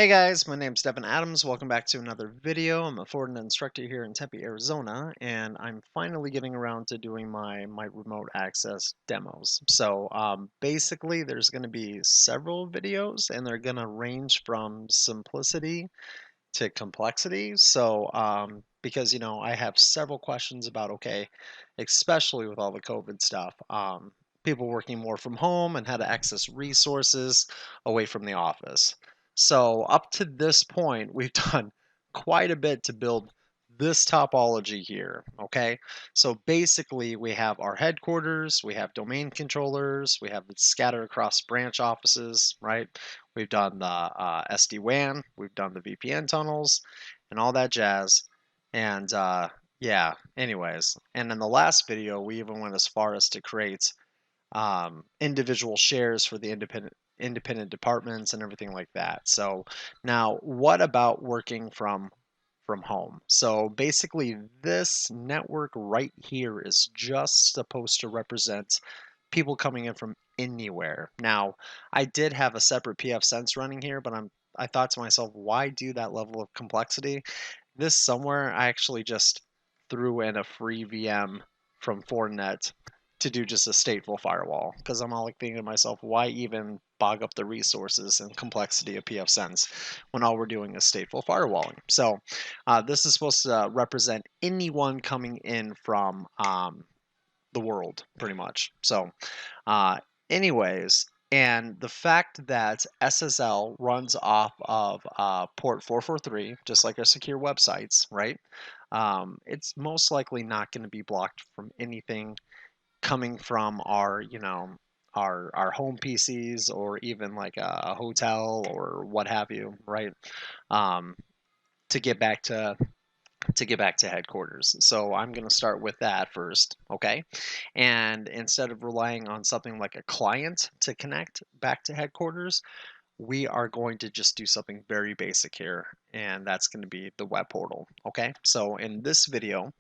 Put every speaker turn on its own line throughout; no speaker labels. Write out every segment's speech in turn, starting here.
Hey guys, my name's Devin Adams. Welcome back to another video. I'm a Fortinet instructor here in Tempe, Arizona, and I'm finally getting around to doing my remote access demos. Basically, there's going to be several videos, and they're going to range from simplicity to complexity. Because I have several questions about especially with all the COVID stuff. People working more from home and how to access resources away from the office. So up to this point, we've done quite a bit to build this topology here, okay? So basically, we have our headquarters, we have domain controllers, we have it scattered across branch offices, right? We've done the SD-WAN, we've done the VPN tunnels, and all that jazz. And yeah, anyways. And in the last video, we even went as far as to create individual shares for the independent departments and everything like that. So now, what about working from home? So basically, this network right here is just supposed to represent people coming in from anywhere. Now, I did have a separate pfSense running here, but I thought to myself, why do that level of complexity? This somewhere I actually just threw in a free VM from Fortinet to do just a stateful firewall because I'm all like thinking to myself, why even bog up the resources and complexity of pfSense when all we're doing is stateful firewalling? This is supposed to represent anyone coming in from the world, pretty much. Uh, anyways, and the fact that SSL runs off of port 443, just like our secure websites, right? It's most likely not going to be blocked from anything coming from our home PCs or even like a hotel or what have you, right? Um, to get back to headquarters. So I'm going to start with that first, okay? And instead of relying on something like a client to connect back to headquarters, we are going to just do something very basic here, and that's going to be the web portal, okay? So in this video,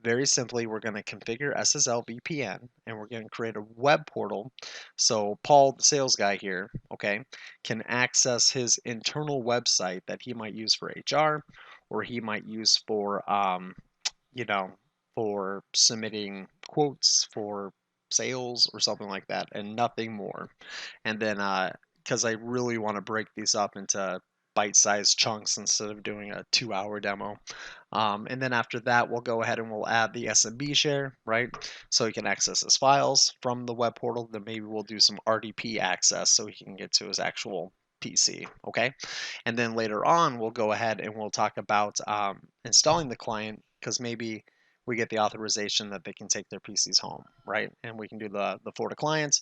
very simply, we're going to configure SSL VPN and we're going to create a web portal so Paul, the sales guy here, okay, can access his internal website that he might use for HR or he might use you know, for submitting quotes for sales or something like that and nothing more. And then, because I really want to break these up into bite-sized chunks instead of doing a 2-hour demo. And then after that, we'll go ahead and we'll add the SMB share, right? So he can access his files from the web portal. Then maybe we'll do some RDP access so he can get to his actual PC, okay? And then later on, we'll go ahead and we'll talk about installing the client because maybe we get the authorization that they can take their PCs home, right? And we can do the Forti client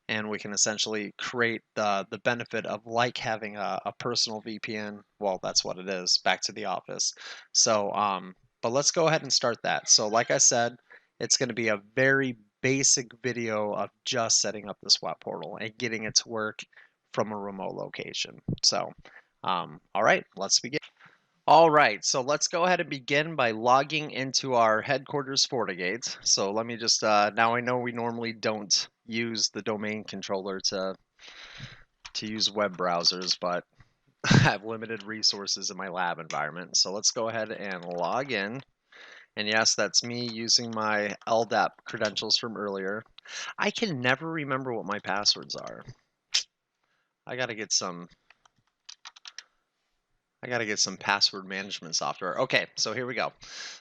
and we can essentially create the benefit of like having a personal VPN. Well, that's what it is, back to the office. But let's go ahead and start that. So like I said, it's going to be a very basic video of just setting up this web portal and getting it to work from a remote location. All right, let's begin. All right, so let's go ahead and begin by logging into our headquarters FortiGate. So let me just, now I know we normally don't use the domain controller to use web browsers, but I have limited resources in my lab environment. So let's go ahead and log in. And yes, that's me using my LDAP credentials from earlier. I can never remember what my passwords are. I gotta get some password management software. Okay, so here we go.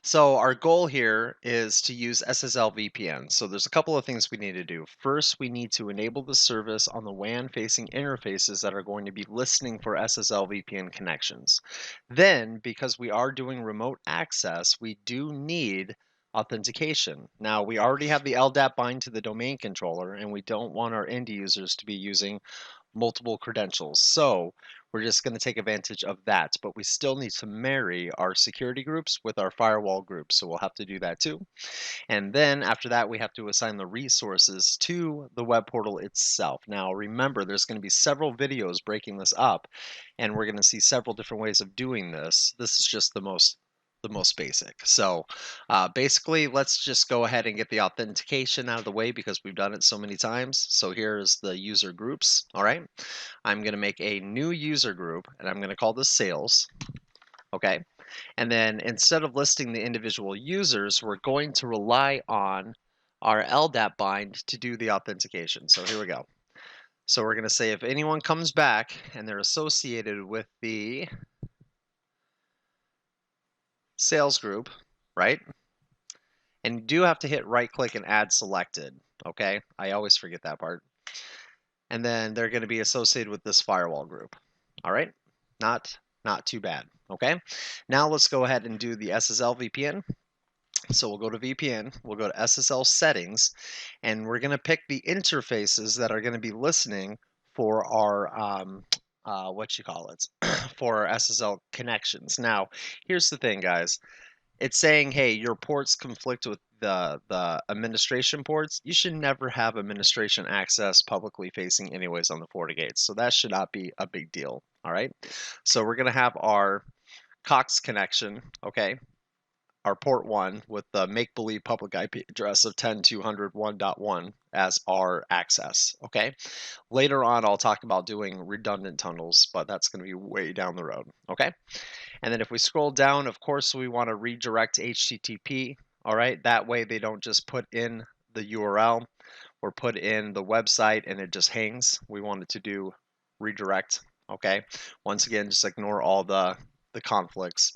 So our goal here is to use SSL VPN. So there's a couple of things we need to do. First, we need to enable the service on the WAN facing interfaces that are going to be listening for SSL VPN connections. Then, because we are doing remote access, we do need authentication. Now, we already have the LDAP bind to the domain controller, and we don't want our end users to be using multiple credentials. So we're just going to take advantage of that, but we still need to marry our security groups with our firewall groups. So we'll have to do that too. And then after that, we have to assign the resources to the web portal itself. Now, remember, there's going to be several videos breaking this up, and we're going to see several different ways of doing this. This is just the most the most basic. So basically, let's just go ahead and get the authentication out of the way because we've done it so many times. So here's the user groups. All right. I'm going to make a new user group and I'm going to call this sales. Okay. And then instead of listing the individual users, we're going to rely on our LDAP bind to do the authentication. So here we go. So we're going to say if anyone comes back and they're associated with the sales group, right? And you do have to hit right click and add selected, okay? I always forget that part. And then they're going to be associated with this firewall group. All right? Not too bad, okay? Now let's go ahead and do the SSL VPN. So we'll go to VPN, we'll go to SSL settings, and we're going to pick the interfaces that are going to be listening for our for our SSL connections. Now, here's the thing, guys. It's saying, hey, your ports conflict with the administration ports. You should never have administration access publicly facing anyways on the FortiGate. So that should not be a big deal. All right. So we're going to have our Cox connection, okay, our port 1 with the make-believe public IP address of 10.200.1.1 as our access, okay? Later on, I'll talk about doing redundant tunnels, but that's going to be way down the road, okay? And then if we scroll down, of course, we want to redirect HTTP, all right? That way they don't just put in the URL or put in the website and it just hangs. We want it to do redirect, okay? Once again, just ignore all the conflicts.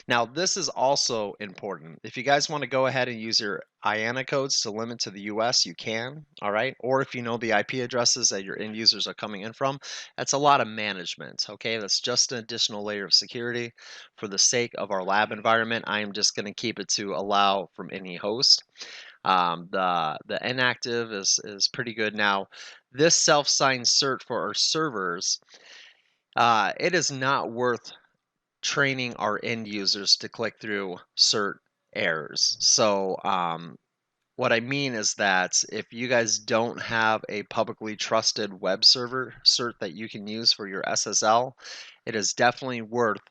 Now, this is also important. If you guys want to go ahead and use your IANA codes to limit to the US, you can, all right? Or if you know the IP addresses that your end users are coming in from, that's a lot of management, okay? That's just an additional layer of security. For the sake of our lab environment, I am just going to keep it to allow from any host. The inactive is pretty good. Now, this self-signed cert for our servers, it is not worth training our end users to click through cert errors. So what I mean is that if you guys don't have a publicly trusted web server cert that you can use for your SSL, it is definitely worth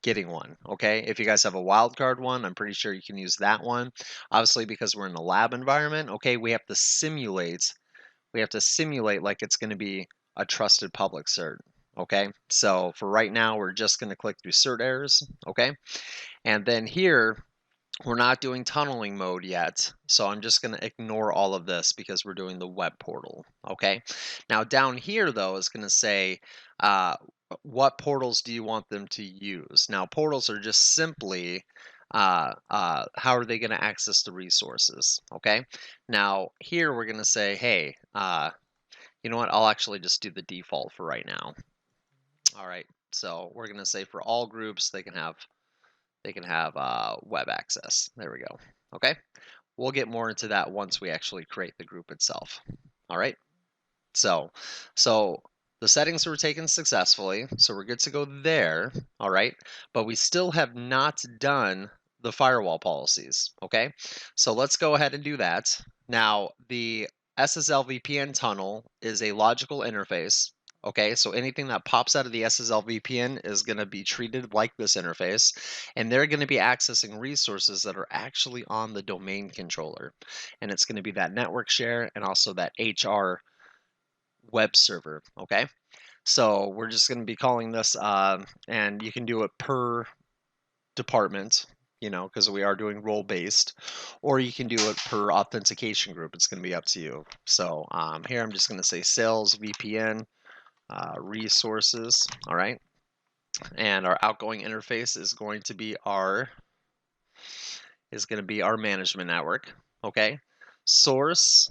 getting one, okay? If you guys have a wildcard one, I'm pretty sure you can use that one. Obviously, because we're in a lab environment, okay, we have to simulate like it's going to be a trusted public cert. Okay, so for right now, we're just going to click through cert errors. Okay, and then here, we're not doing tunneling mode yet. So I'm just going to ignore all of this because we're doing the web portal. Okay, now down here, though, is going to say, what portals do you want them to use? Now, portals are just simply how are they going to access the resources? Okay, now here we're going to say, hey, you know what? I'll actually just do the default for right now. All right, so we're going to say for all groups they can have web access. There we go. Okay, we'll get more into that once we actually create the group itself. All right, so the settings were taken successfully, so we're good to go there. All right, but we still have not done the firewall policies. Okay, so let's go ahead and do that. Now, the SSL VPN tunnel is a logical interface. Okay, so anything that pops out of the SSL VPN is going to be treated like this interface, and they're going to be accessing resources that are actually on the domain controller. And it's going to be that network share and also that HR web server. Okay, so we're just going to be calling this, and you can do it per department, you know, because we are doing role based, or you can do it per authentication group. It's going to be up to you. So here I'm just going to say sales VPN resources. All right, and our outgoing interface is going to be our management network. Okay, source,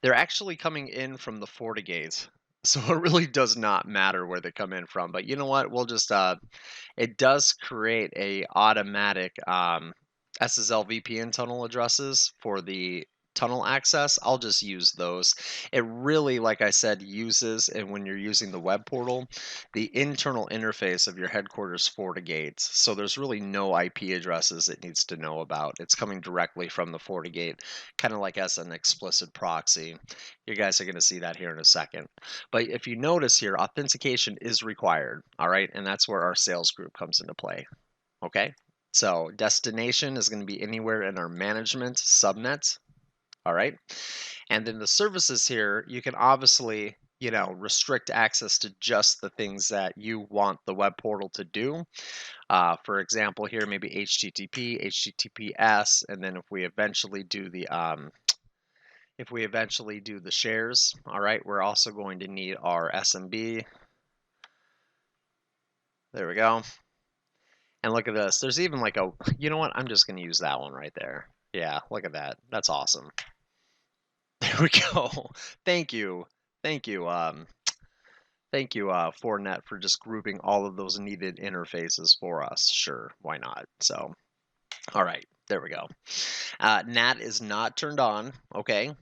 they're actually coming in from the FortiGate, so it really does not matter where they come in from. But you know what, we'll just it does create a automatic SSL VPN tunnel addresses for the tunnel access. I'll just use those. It really, like I said, uses, and when you're using the web portal, the internal interface of your headquarters FortiGate. So there's really no IP addresses it needs to know about. It's coming directly from the FortiGate, kind of like as an explicit proxy. You guys are going to see that here in a second. But if you notice here, authentication is required, all right? And that's where our sales group comes into play, okay? So destination is going to be anywhere in our management subnet. All right. And then the services here, you can obviously, restrict access to just the things that you want the web portal to do. For example, here maybe HTTP, HTTPS, and then if we eventually do the shares, all right, we're also going to need our SMB. There we go. And look at this. There's even like you know what? I'm just going to use that one right there. Yeah, look at that. That's awesome. There we go. Thank you. Thank you. Thank you, Fortinet, for just grouping all of those needed interfaces for us. Sure, why not? So, all right, there we go. NAT is not turned on, okay?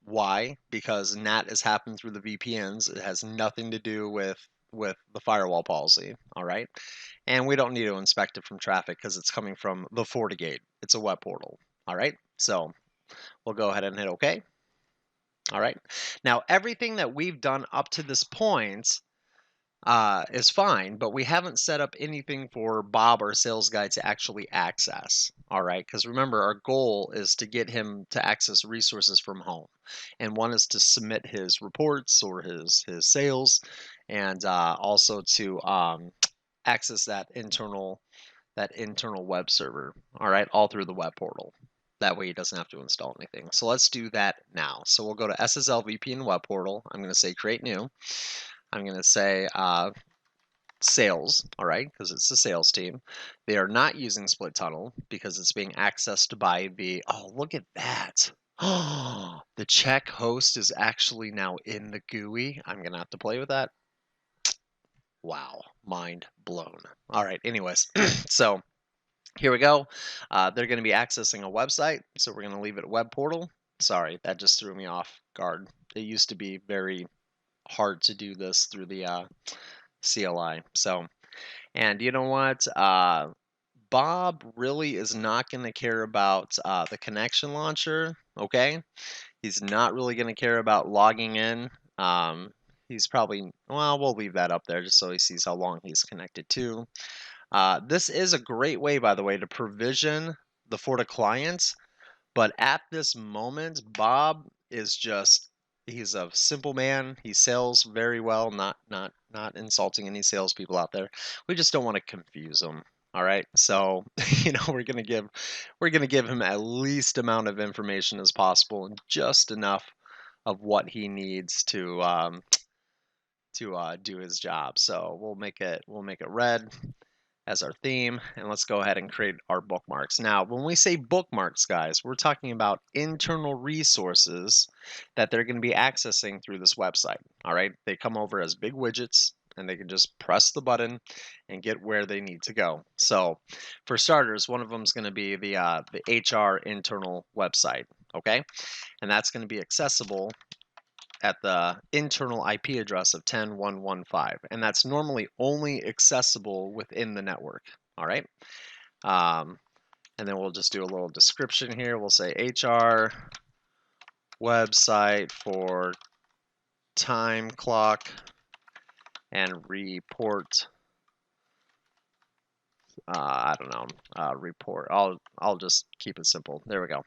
Why? Because NAT is happening through the VPNs. It has nothing to do with the firewall policy, all right? And we don't need to inspect it from traffic because it's coming from the FortiGate. It's a web portal, all right? So we'll go ahead and hit OK. All right. Now, everything that we've done up to this point is fine, but we haven't set up anything for Bob, our sales guy, to actually access. All right. Because remember, our goal is to get him to access resources from home. And one is to submit his reports or his sales, and also to access that internal web server, all right, all through the web portal. That way he doesn't have to install anything. So let's do that now. So we'll go to SSL VPN web portal. I'm going to say create new. I'm going to say sales, all right, because it's the sales team. They are not using split tunnel because it's being accessed by the, oh, look at that. Oh, the check host is actually now in the GUI. I'm going to have to play with that. Wow, mind blown. All right, anyways, so here we go. They're going to be accessing a website, so we're going to leave it web portal. Sorry, that just threw me off guard. It used to be very hard to do this through the CLI. So, and you know what? Bob really is not going to care about the connection launcher, okay? He's not really going to care about logging in. He's probably, well, we'll leave that up there just so he sees how long he's connected to. This is a great way, by the way, to provision the Forti clients. But at this moment, Bob is he's a simple man. He sells very well, not insulting any salespeople out there. We just don't want to confuse him. All right. So, we're gonna give him at least amount of information as possible and just enough of what he needs to do his job. So we'll make it red as our theme, and let's go ahead and create our bookmarks. Now, when we say bookmarks, guys, we're talking about internal resources that they're going to be accessing through this website. All right, they come over as big widgets, and they can just press the button and get where they need to go. So, for starters, one of them is going to be the HR internal website. Okay, and that's going to be accessible at the internal IP address of 10.1.1.5, and that's normally only accessible within the network. All right, and then we'll just do a little description here. We'll say HR website for time clock and report. I don't know, report. I'll just keep it simple. There we go.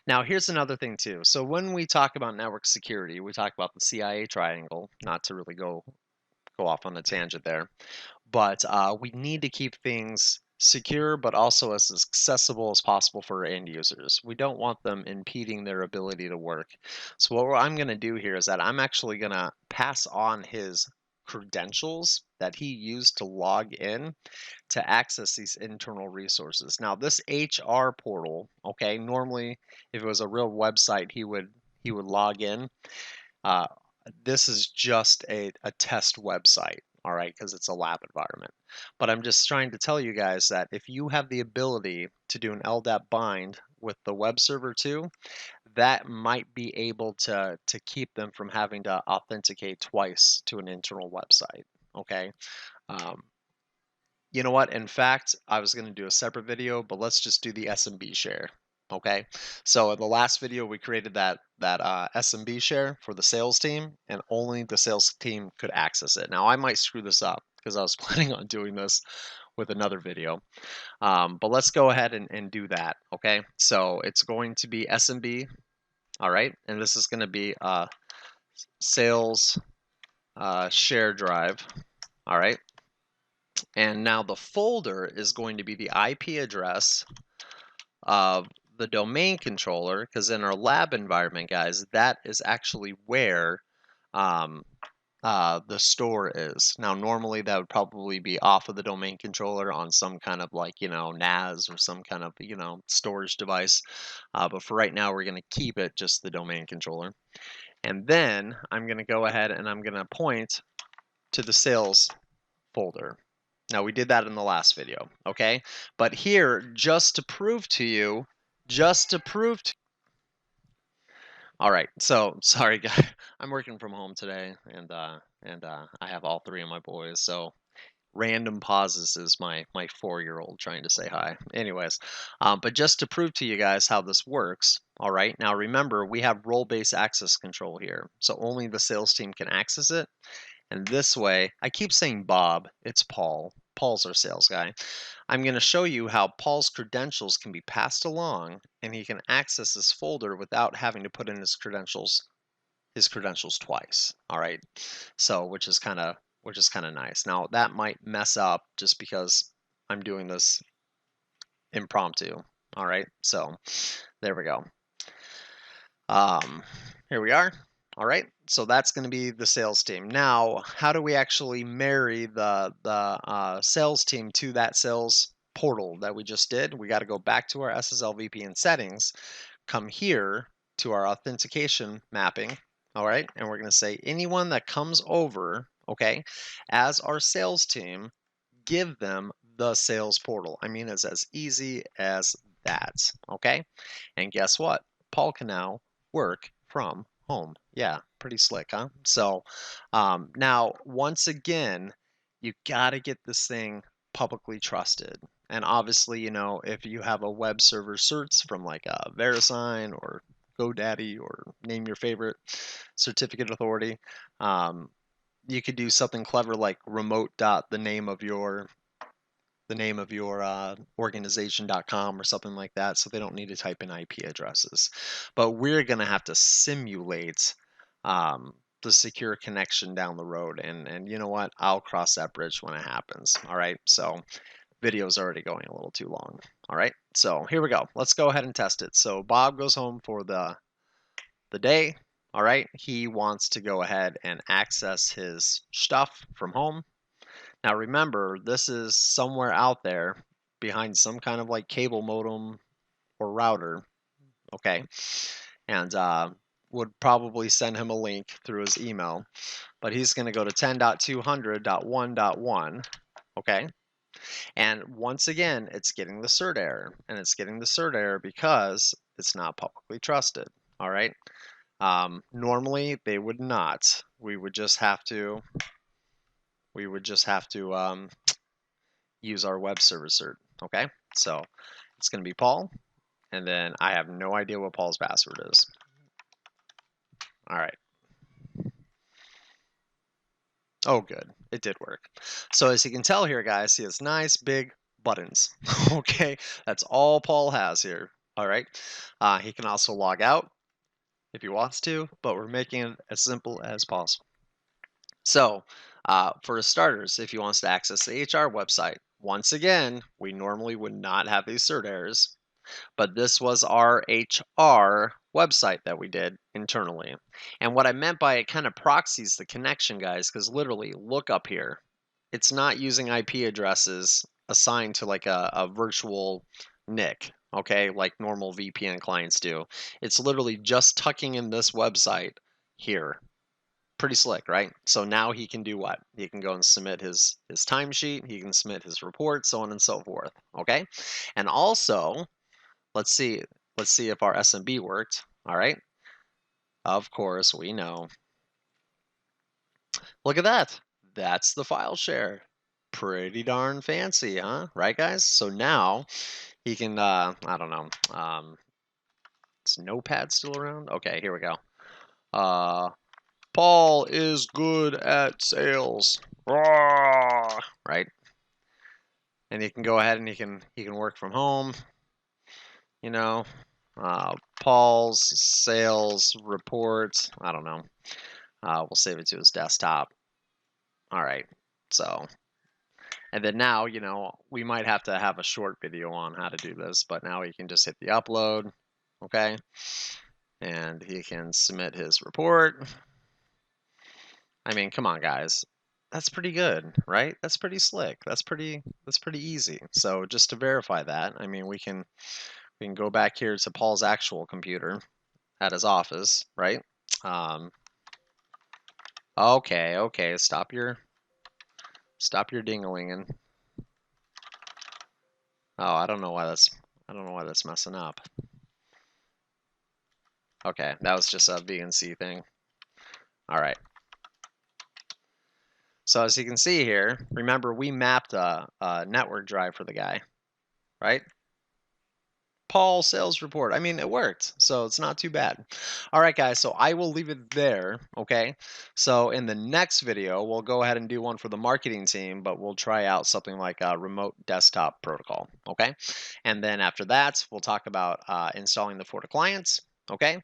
Now here's another thing too. So when we talk about network security, we talk about the CIA triangle, not to really go off on a tangent there, but we need to keep things secure, but also as accessible as possible for our end users. We don't want them impeding their ability to work. So what I'm going to do here is that I'm actually going to pass on his credentials that he used to log in to access these internal resources. Now this HR portal, okay, normally if it was a real website, he would log in. This is just a test website, all right, because it's a lab environment. But I'm just trying to tell you guys that if you have the ability to do an LDAP bind with the web server too, that might be able to keep them from having to authenticate twice to an internal website, okay? You know what? In fact, I was going to do a separate video, but let's just do the SMB share. Okay, so in the last video we created that SMB share for the sales team, and only the sales team could access it. Now I might screw this up because I was planning on doing this with another video. But let's go ahead and do that, okay? So it's going to be SMB, all right? And this is going to be a sales share drive, all right? And now the folder is going to be the IP address of the domain controller, because in our lab environment, guys, that is actually where the store is. Now, normally that would probably be off of the domain controller on some kind of like, NAS or some kind of, storage device. But for right now, we're going to keep it just the domain controller. And then I'm going to go ahead and I'm going to point to the sales folder. Now, we did that in the last video, okay? But here, just to prove to you, all right, so sorry, guys. I'm working from home today, and I have all three of my boys. So random pauses is my 4-year-old trying to say hi. Anyways, but just to prove to you guys how this works. All right, now remember we have role-based access control here, so only the sales team can access it. And this way, I keep saying Bob, it's Paul. Paul's our sales guy. I'm going to show you how Paul's credentials can be passed along and he can access this folder without having to put in his credentials twice. All right. So, which is kind of nice. Now, that might mess up just because I'm doing this impromptu. All right. So, there we go. Here we are. All right, so that's going to be the sales team. Now, how do we actually marry the sales team to that sales portal that we just did? We got to go back to our SSL VPN settings, come here to our authentication mapping, all right, and we're going to say anyone that comes over, okay, as our sales team, give them the sales portal. I mean, it's as easy as that, okay? And guess what? Paul can now work from home. Yeah, pretty slick, huh? So now, once again, you got to get this thing publicly trusted. And obviously, if you have a web server certs from like VeriSign or GoDaddy or name your favorite certificate authority, you could do something clever like remote dot the name of your organization.com or something like that, so they don't need to type in IP addresses. But we're going to have to simulate the secure connection down the road, and you know what? I'll cross that bridge when it happens. All right, so video's already going a little too long. All right, so here we go. Let's go ahead and test it. So Bob goes home for the day. All right, he wants to go ahead and access his stuff from home. Now remember, this is somewhere out there behind some kind of like cable modem or router, okay? And would probably send him a link through his email, but he's going to go to 10.200.1.1, okay? And once again, it's getting the cert error, and it's getting the cert error because it's not publicly trusted, all right? Normally, they would not. We would just have to use our web server cert, okay? So it's going to be Paul, and then I have no idea what Paul's password is. All right. Oh, good. It did work. So as you can tell here, guys, he has nice big buttons, okay? That's all Paul has here, all right? He can also log out if he wants to, but we're making it as simple as possible. So for starters, if he wants to access the HR website, once again, we normally would not have these cert errors, but this was our HR website that we did internally. And what I meant by it kind of proxies the connection, guys, because literally, look up here. It's not using IP addresses assigned to like a virtual NIC, okay, like normal VPN clients do. It's literally just tucking in this website here. Pretty slick, right? So now he can do what? He can go and submit his timesheet, he can submit his report, so on and so forth, okay? And also, let's see if our SMB worked, all right? Of course, we know. Look at that. That's the file share. Pretty darn fancy, huh? Right, guys? So now he can, I don't know, is Notepad still around? Okay, here we go. Paul is good at sales. Right? and you can go ahead and he can work from home. You know, Paul's sales report. I don't know. We'll save it to his desktop. All right. So, and then now, you know, we might have to have a short video on how to do this, but now he can just hit the upload. Okay. And he can submit his report. I mean, come on, guys. That's pretty good, right? That's pretty slick. That's pretty easy. So just to verify that, I mean, we can go back here to Paul's actual computer at his office, right? Okay, stop your ding-a-linging. Oh, I don't know why that's messing up. Okay, that was just a VNC thing. All right. So as you can see here, remember we mapped a network drive for the guy, right? Paul sales report. I mean, it worked, so it's not too bad. All right, guys, so I will leave it there, okay? So in the next video, we'll go ahead and do one for the marketing team, but we'll try out something like a remote desktop protocol, okay? And then after that, we'll talk about installing the FortiClients, okay?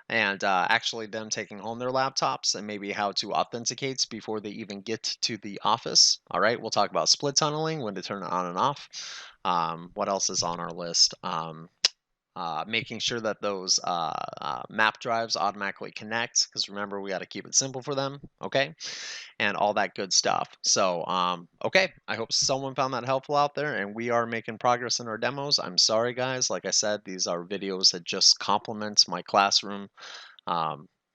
And actually them taking home their laptops and maybe how to authenticate before they even get to the office. All right, we'll talk about split tunneling, when to turn it on and off. What else is on our list? Making sure that those map drives automatically connect, because remember, we got to keep it simple for them, okay? And all that good stuff. So, okay, I hope someone found that helpful out there, and we are making progress in our demos. I'm sorry, guys. Like I said, these are videos that just complement my classroom.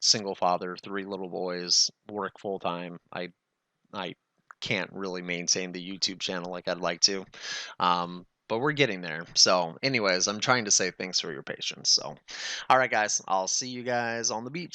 Single father, 3 little boys, work full time. I can't really maintain the YouTube channel like I'd like to. But we're getting there. So anyways, I'm trying to say thanks for your patience. So, all right, guys, I'll see you guys on the beach.